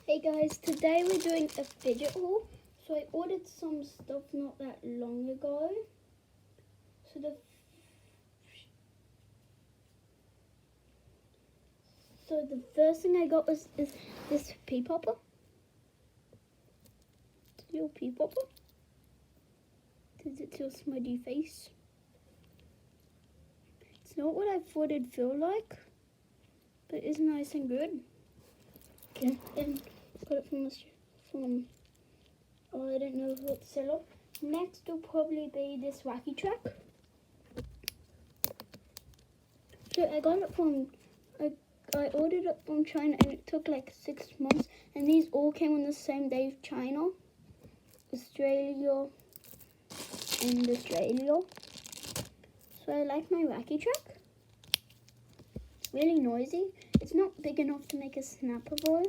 Hey guys, today we're doing a fidget haul. So I ordered some stuff not that long ago. So the first thing I got is this pea popper. It's a little pea popper. Does it your smudgy face? It's not what I thought it'd feel like, but it's nice and good. Okay, and got it from oh, I don't know what seller. Next will probably be this wacky track. So I got it from I ordered it from China and it took like 6 months, and these all came on the same day of China, Australia, and Australia. So I like my wacky track. It's really noisy. It's not big enough to make a snapper boy.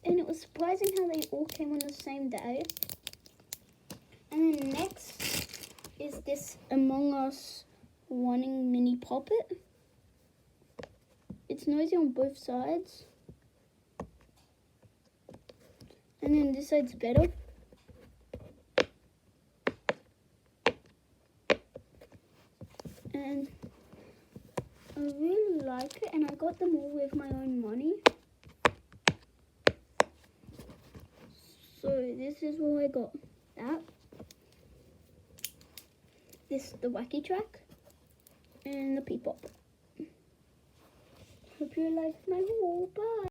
And it was surprising how they all came on the same day. And then next is this Among Us wanting mini poppet. It's noisy on both sides. And then this side's better. And I really like it, and I got them all with my own money. So this is where I got that. The wacky track, and the pea pop. Hope you like my haul. Bye.